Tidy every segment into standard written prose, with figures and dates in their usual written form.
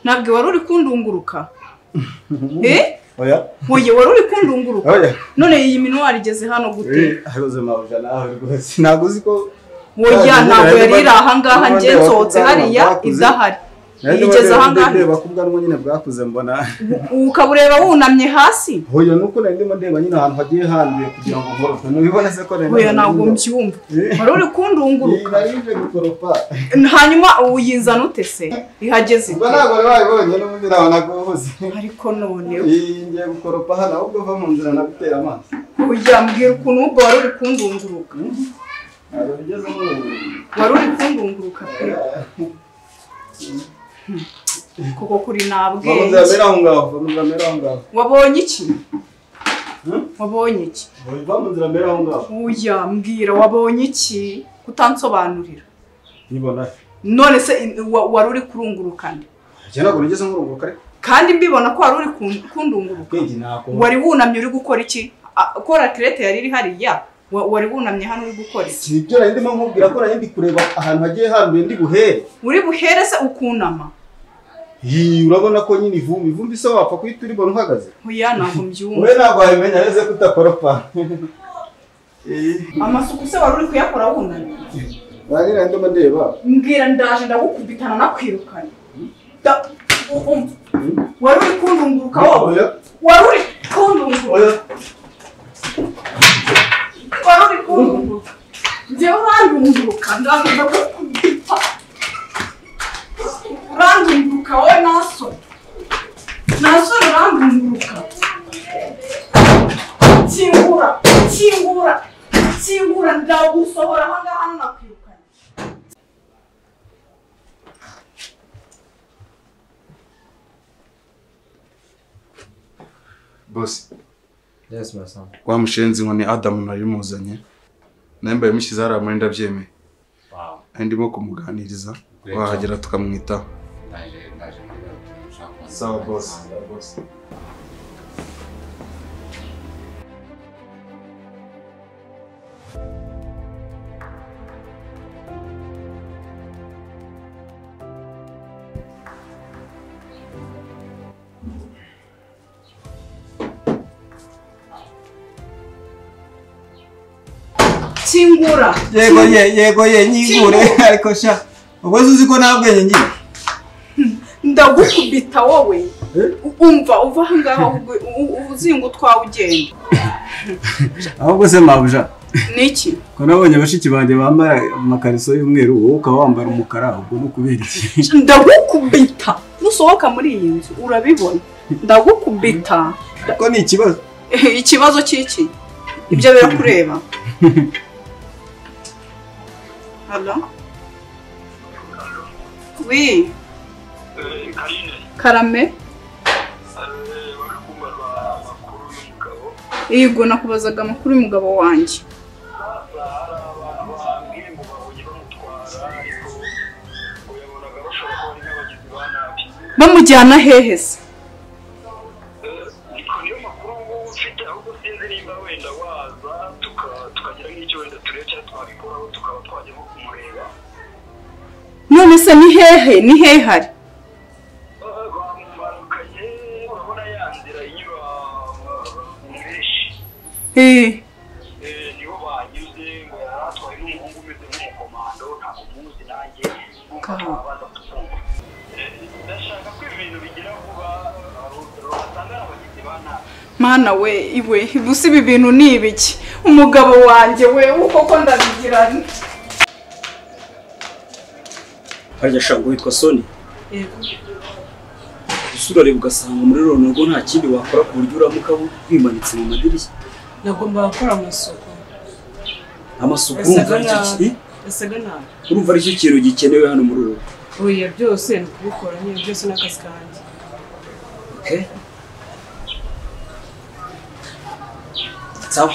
ntabwo wari uri kundunguruka oya wari uri kundunguruka none iyi minwa igeze hano gute haroze mabuja nawe rwose ntago uzi ko oya ntabwo yari aha ngaha ngiye nsohotse hariya idahari yigeze aha ngaha ndeba kubwa n'uwo nyine bwakuze mbona ukabureba wunamye hasi oya nuko nari ndimo ndeba nyine ahantu hagiye handuye kugira ngo nkorope nubibona se ko rero oya ntabwo mbyumva wari uri kundunguruka narije gukoropa hanyuma uyizana ute se ihageze ubwo ntabwo wabibonye n'ubundi nabona guhuze ariko none ngiye gukoropa hano ahubwo va mu nzira nagutera amazi oya mbwira ukuntu ubwo wari uri kundunguruka wari uri kundunguruka pe koko kuri nabwenge muzamera aho ngaho wabonye iki wabonye iki muzamera aho ngaho oya mbwira wabonye iki kutansobanurira nibona none se wari uri kurungurukana je ntabwo nigeze nkurunguruka ariko kandi mbibona ko wari uri kundunguruka wari wunamye uri gukora iki kora crete yari iri hariya wari wunamye hano uri gukora iki sibyo nari ndimo nkubwira ko nari ndi kureba ahantu hagiye handuye ndi buhere uri buhere se ukunama urabona ko nyine ivumbi se wapfa kwita uri bona uhagaze oya ntabwo mbyumva we ntabwo wabimenya neza ko utakoropa amasuku se wari uri kuyakora wunamye bari nari ndimo ndeba mbwira ndaje ndagukubitana nakwirukanye wari uri kundunguruka wowe wari uri kundunguruka wari uri kundunguruka njyewe urandunguruka ndaje ndagukubita urandunguruka wowe naso urandunguruka kingura ndagusohora aha ngaha nakwirukanye boss yes masa wa mushenzi ngo ni Adam nari muzanye nambaye mushyize hari muri ndabyemeye ndimo kumuganiriza wahagera tukamwitaho sawa boss kingura yego nyingure ariko sha ubwo uzi ko nabwenye ngiye ndagukubita wowe umva uva aha ngaha uzingo twawe ugenda ahubwo se mabuja niki ko nabonye bashiki banje bambara amakariso y'umweru wowe ukaba wambara umukara ubwo no kubera iki ndagukubita nusohoka muri iyi nzu urabibona ndagukubita ko ni ikibazo ikibazo cyiki ibyo birakureba Hello? Oui. Karame? Yego nakubazaga amakuru y'umugabo wanjye. Bamujyana hehe se? None se ni hehe hari niho banyuze ngo yaratwaye n'umuhungu umeze nk'umukomando ntabwo muzi nanjye baza kuvuga ndashaka ko ibintu bigira vuba basanga abagizi ba nabi mana we iwe gusa ibi bintu ni ibiki umugabo wanjye we koko ndabigirana harya shango witwa Soni yego usura reba ugasanga muri Ronaldo nta kindi wakora ku buryo uramuka wimanitse mu madirishya nagomba gukora amasuku esaga nabi urumva ari cyo kintu gikenewe hano muri Ronaldo oya byose ni kubikora nyine byose n'akazi kanjye okay sawa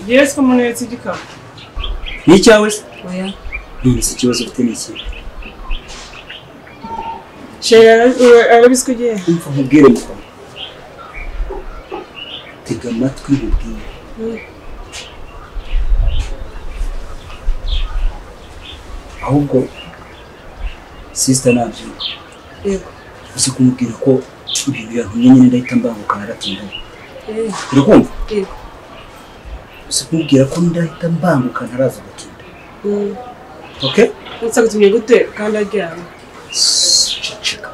yes ko munetse igikapu ni cyawe se oya nzi ikibazo ufite n'iki arabiskugiye umva mubwire mukoma tega amatwi mubwire ahubwo sister nabyo yego uzi kumubwira ko ibintu yantumye nyine ndahita mbanguka naratindaye urakumva uzi kumubwira ko ndahita mbanguka ntaraza gutinda okay nsagutumye gute kandi aryamye ceceka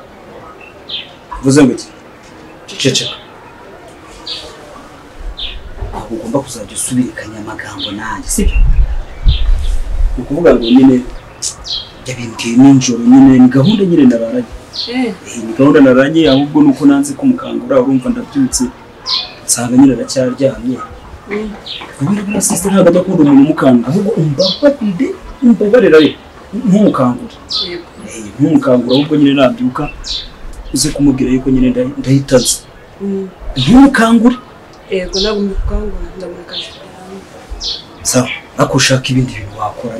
vuze ngo iki ceceka aho ugomba kuzajya usubirikanya amagambo nanjye sibyo ni ukuvuga ngo nyine yabimbwiye nijoro nyine ni gahunda nyine nararanye ni gahunda nararanye ahubwo nuko nanze kumukangura urumva ndabyutse nsanga nyine aracyaryamye ubundi bwa sister ntabwo adakunda umuntu umukangura ahubwo umbabarira ntumukangure ntumukangura ahubwo nyine nabyuka uze kumubwira yuko nyine ndahita nza ntumukangure yego ntabwo mbikangura ndamurekaje sawa ako ushaka ibindi bintu wakora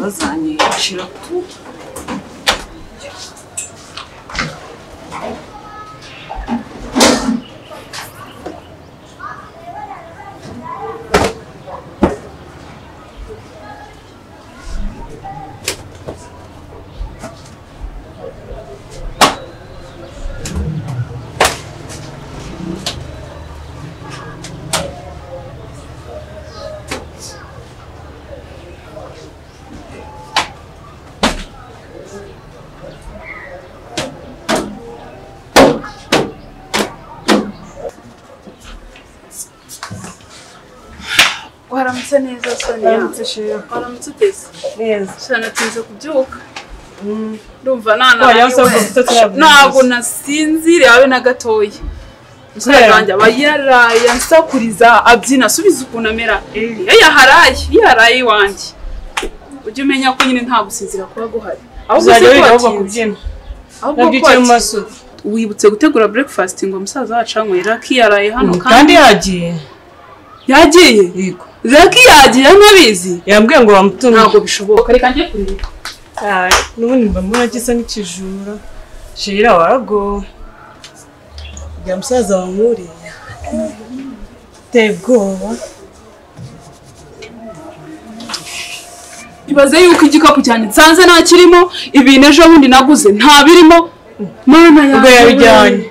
bazanyishira tu waramutse neza Sonia waramutse shira waramutse uteze neza cyane tinze kubyuka ndumva ntabwo nasinzire habe na gatoya musore wanjye aba yaraye ansakuriza abyina asubiza ukuntu amera yaharaye iwanjye ujye umenya ko nyine nta gusinzira kuba guhari ahubwo kubyina nabyukiye mu masura wibutse gutegura breakfast ngo musaza wacu anywera kiyaraye hano kandi yagiye yego Zaki yagiye ntabizi yambwiye ngo bamutumye ntabwo bishoboka reka njye kurira n'ubundi mba mbona gisa n'ikijura shira warago ya musaza wamuriye tegoma ibaze yuko igikapu cyane nsanze nta kirimo ibintu ejo bundi naguze nta birimo mana ubwo yabijyanye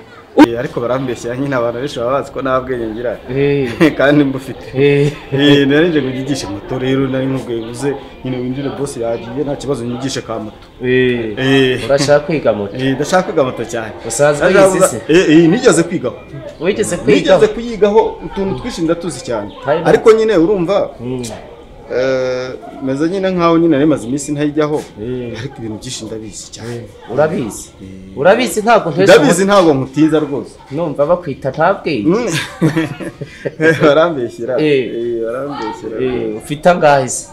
ariko barambeshya nyine abantu benshi baba bazi ko nta bwenge ngira kandi mbufite narinje kugigisha moto rero nari nkubwiye nguze nyine winjire boss yagiye nta kibazo nyigishe ka moto urashaka kwiga moto ndashaka kwiga moto cyane usaza wize se nigeze kwigaho nigeze kuyigaho utuntu twinshi ndatuzi cyane ariko nyine urumva meze nyine nkaho nyine nemaze iminsi ntayijyaho ariko ibintu byinshi ndabizi cyane urabizi ntabwo ndabizi ntabwo nkutiza rwose numva bakwita ntabwenge barambeshyira ufite angahe se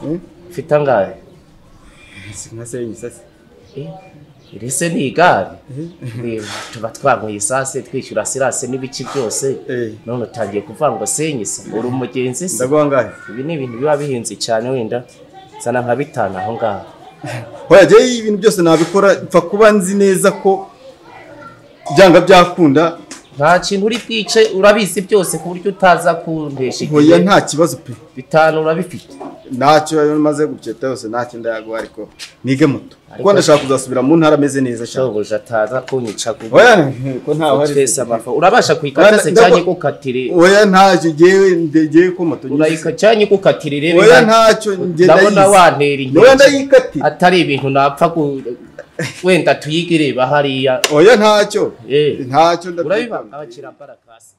ufite angahe nka senyi sase iri se ni igare tuba twanyweye isase twishyura sirase n'ibiki byose none utangiye kuvuga ngo senyisa uri umugenzi se ndaguha angahe ibi ni ibintu biba bihenze cyane wenda sana nka 5 aho ngaho hoya je ibintu byose nabikora pfa kuba nzi neza ko byanga byakunda nta kintu uri bwice urabizi byose ku buryo utaza kundesha igihe hoya nta kibazo pe 5 urabifite ntacyo maze guceta yose ntacyo ndayaguha ariko nige moto kuko ndashaka kuzasubira mu ntara ameze neza cyane shoboje ataza kunyica hoya ko nta hari urabasha kwikata se cyane gukatire hoya ntacyo ndegeye ko moto urayika cyane gukatire rebe hoya ntacyo ndabona wantera inyuma hoya ndayikatira atari ibintu napfa wenda tuyigireba hariya hoya ntacyo urabiba abakira parakasi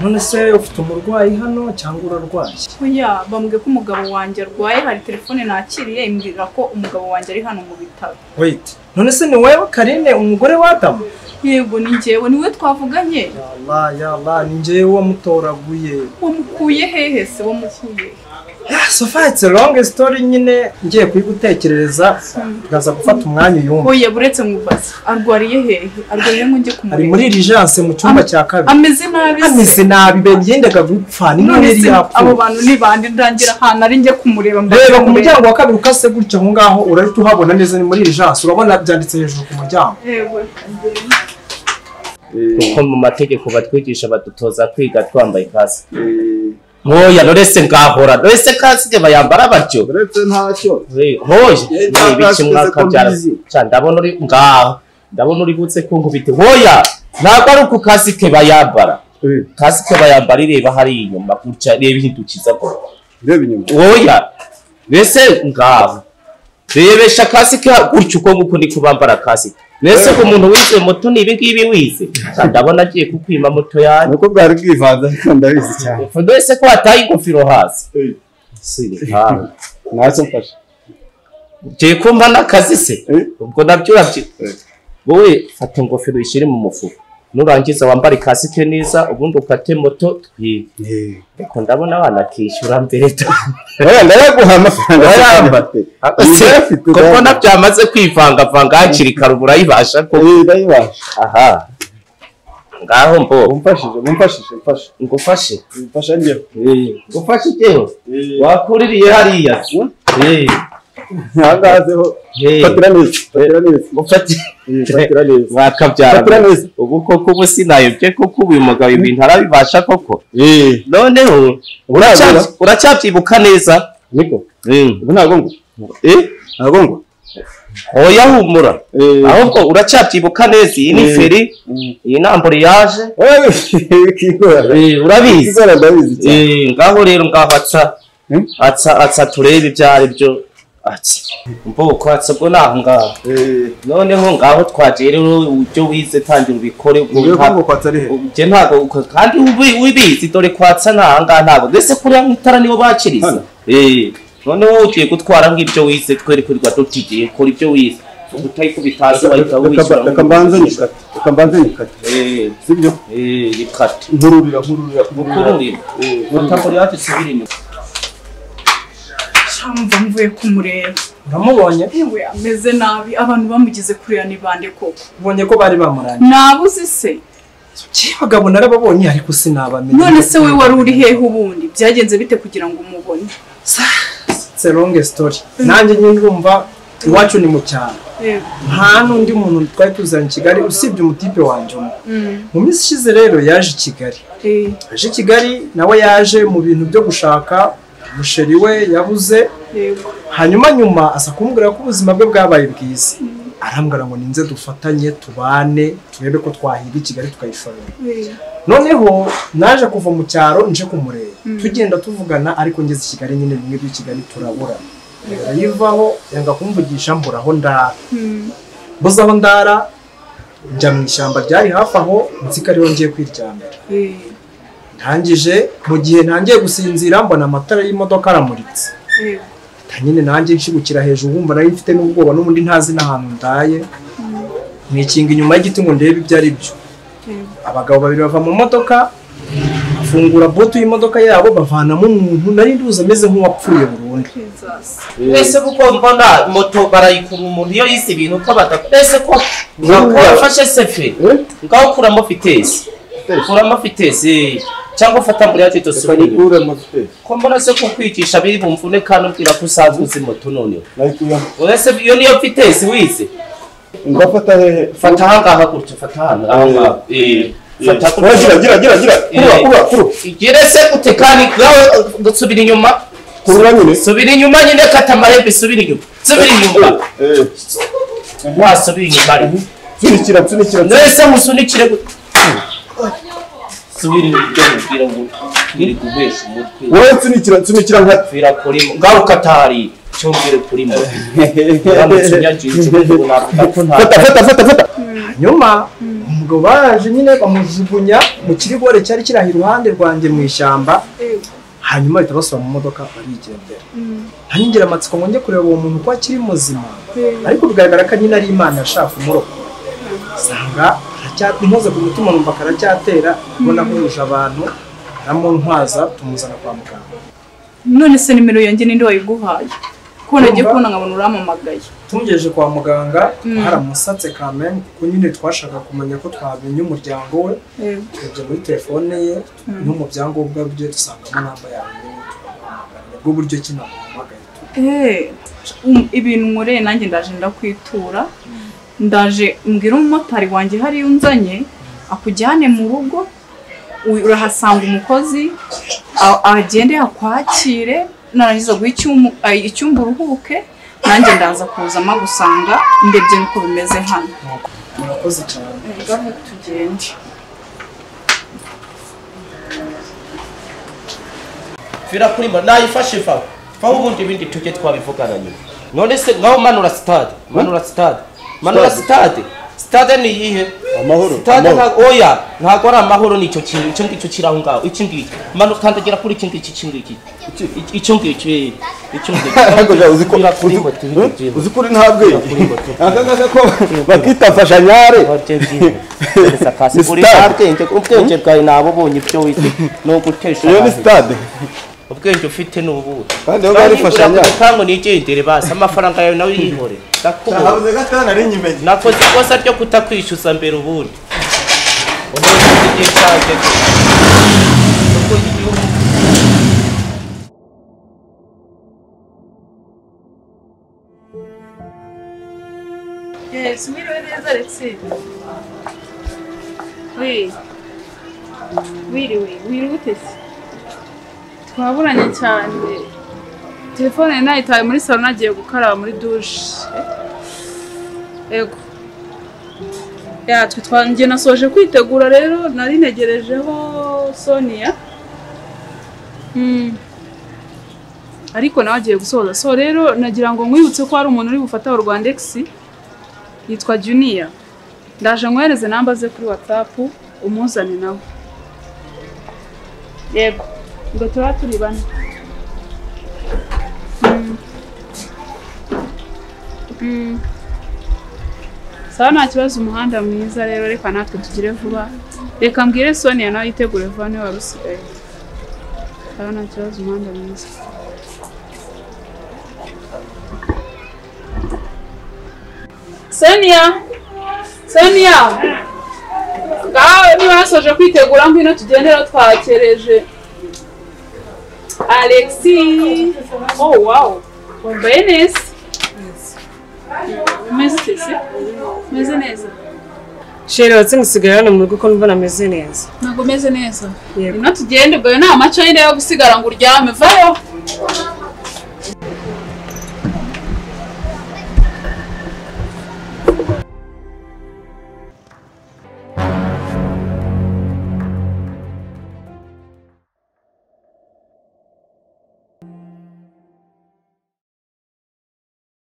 none se ufite umurwayi hano cyangwa urarwaye? Oya, bambwiye ko umugabo wanjye arwaye, hari telefone nakiriye imbwira ko umugabo wanjye ari hano mu bitaro. Wait, none se ni wewe Karine umugore wa Adamu? Yego ni njyewe, niwe twavuganye. Ya Allah, ni njyewe wamutoraguye. Wamukuye hehe se, wamukuye? So far it's a long story nyine ngiye kuyigutekereza ngaza gufata umwanya uyumva. Oya, buretse mubaza. Arwariye hehe? Arwariye ngo njye kumureba. Ari muri urgence mu cyumba cya kabiri. Ameze nabi. Ameze nabi be ngendaga gupfa ni none yapfa. Abo bantu ni bande ndangira hana ari njye kumureba. Reba ku muryango wa kabiri ukase gutya aho ngaho urahita uhabona neza ni muri urgence urabona byanditse hejuru ku muryango. Yego. Kuko mu mategeko batwigisha badutoza kwiga twambaye kasi. Hoya norese ngahora norese kasije bayambara batyo uretse ntacyo hoya n'ibiki mwaka byarazi cyane ndabona uri ngaho ndabona uri butse kunkubite hoya ntabwo ari ku kasike bayambara kasike bayambara ireba hari inyuma gutya reba hindukiza ko reba inyuma hoya nese ngaho rebesha kasike gutyo uko nguko ni kubambara kasike nese ko umuntu wize moto nibi ngibi wize ndabona agiye kukwima moto yawe nuko bwari bwivanze ndabizi cyane ndese ko ataye ingofero hasi si ha nazo mfasha je kumba nakazi se ubwo nabyo urabyi wowe fata ingofero ishire mu mufuko nurangiza wambara kasike neza ubundi ukate moto ko ndabona abana kishura mbere oya ndayaguha amafaranga kuko nabyamaze kwivanga vanga hakiri karubura yibasha ko ndayibasha aha ngaho mbo umfashije ngufashe umfasha ngiye ngufashe jeho wakuririye hariya ntangazeho fatira neza fatira neza wakabyara ubu koko ubu sinayobye koko uyu mugabo ibintu arabibasha koko noneho uracyabyibuka neza niko ubu ntago ngo ntago ngo oya humura ahubwo uracyabyibuka neza iyi ni feri iyi nambure yaje urabizi ngaho rero ngaho atsa turebe ibyari byo ati mboko atsabwo naho ngaho noneho ngaho twaje rero ujyo wize tangira ubikore je ntago kandi ubizi dore kwatsa nahanga ntago ndetse kuri mwitara nibo bakiriza noneho ugiye gutwara nk'ibyo wize twerekurwa dutigiye kora ibyo wize utayi kubitazi bahita wishyura akambanze nyikata sibyo ikata nkururira utakora yacu sibiri inyuma Shamva mvuye kumureba. Uramubonye? Yewe ameze nabi abantu bamugize kuriya ni bande koko. Ubonye ko bari bamuranye. Nabuzi se. Bagabo narababonye ariko sinabamenye. None se we wari uri hehe ubundi? Byagenze bite kugira ngo umubone? It's a long story. Nanjye nyine urumva iwacu ni mu cyaro. Nta n'undi muntu twari tuzanye Kigali usibye umutipe wanje mu minsi ishize rero yaje Kigali. Yaje Kigali nawe yaje mu bintu byo gushaka musheri we yabuze hanyuma nyuma asa kumbwira ko ubuzima bwe bwabaye bwiza arambwira ngo ninze dufatanye tubane turebe ko twahiga Kigali tukayishorera noneho naje kuva mu cyaro nje kumureba tugenda tuvugana ariko ngeze Kigali nyine bimwe byo Kigali turabura yivaho yanga kumvugisha mburaho ndara buza aho ndara njya mu ishyamba ryari hafi aho nzika rero ngiye kwiryamira ntangije mu gihe ntangiye gusinzira mbona amatara y'imodoka aramuritse nyine nanjye nshigukira hejuru wumva nari mfite n'ubwoba n'ubundi ntazi n'ahantu ndaye mwikinga inyuma y'igiti ngo ndebe ibyo ari byo abagabo babiri bava mu modoka afungura butu y'imodoka yabo bavanamo umuntu nari nduza ameze nk'uwapfuye burundu ese kuko mbona moto barayikura umuntu iyo yise ibintu ko badakese ko wafashe sefe ngaho kuramo fitesi cyangwa ufata muri ati tosubira ko mbona se ko kwigisha biri bumvune kandi ubwira ko usanzwe uzi moto noneho ese iyo niyo fitesi wize ngafata hehe fata hangaha gutyo fata hano aha fata kura igire se utekani gawe gusubira inyuma subira inyuma nyine kata marebe subira inyuma wasubira inyuma sunikira nese musunikire subira inyuma kugira ngo ngire kubesha umutwe wowe sunikira nka fira kuri ngaho katari cyongere kuri mo fata hanyuma umugabo baje nyine bamujugunya mu kiribore cyari kiraha iruhande rwanjye mu ishyamba hanyuma bahita basubira mu modoka barigendera ntangira amatsiko ngo njye kureba uwo muntu ko akiri muzima ariko bigaragara ko nyine ari Imana yashaka kumurokora sanga inkoze ku mutima numva karacyatera ubona huje abantu aramuntwaza tumuzana kwa muganga. None se nimero yanjye ninde wayiguhaye ko nagiye kubona nkabona uramamagaye tumugejeje kwa muganga haramusatse kamene kuko nyine twashaka kumenya ko twamenye umuryango we tujye muri telefone ye no mu byangombwa bye dusangamo namba yawe ubwo buryo kinamuhamagaye ibintu nkoreye nanjye ndaje ndakwitura ndaje mbwira umumotari wanjye hari unzanye akujyane mu rugo urahasanga umukozi agende akwakire narangiza guha icyumba uruhuke nanjye ndaza kuzama gusanga ndebye nuko bimeze hano. Murakoze cyane. Ngaho tugende. Fira kurima nayifashe fa ubundi ibindi tujye twabivugana nyuma. None se ngaho manura stade stade ni yihe amahoro stade oya ntago ari amahoro nicyo kintu icyo ngicyo kiraho ngaho iki ngiki manu kandagira kuri iki ngiki icyo ngiki uzi kuri ntabwe akagaga ko bakitafasha nyare sakasi kuri ntabwe ubwenge bwawe nabo bonye ibyo wite no gutesha iyo ni stade ubwenge ufite n'ubu kandi yo barifasha nyare kango nigendere basa amafaranga yawe nawe yihore habuze gatana ari nyimenye nakoze ikosa ryo kutakwishyuza mbere ubundi Yes, mwiriwe neza Alexis. Wiriwe utese. Twaburanye cyane. Telefone nayitaye muri salon nagiye gukaraba muri douche. Ego. Twangiye nasoje kwitegura rero nari negerejeho Sonia. Ariko nawe agiye gusoza. So rero nagira ngo nkwibutse ko hari umuntu uri bufata Rwandex yitwa Junior. Ndaje nkwereze namba ze kuri WhatsApp umuzane nawe. Yego. Ngo tuba turi bane. Sawa nta kibazo umuhanda mwiza rero reka natwe tugire vuba. Reka mbwire Sonia nawe yitegure vuba niwe warusigaye. Sawa nta kibazo umuhanda mwiza. Sonia ngawe niba wasoje kwitegura ngwino tugendera twakereje Alexis. Oh wow, wambaye neza. Meze neza. Shere watsingusigaye hano mu rugo ko numva nameze neza. Ntago meze neza. Ino tugende ubwo nta maco yinde yo gusigara ngo uryame vayo.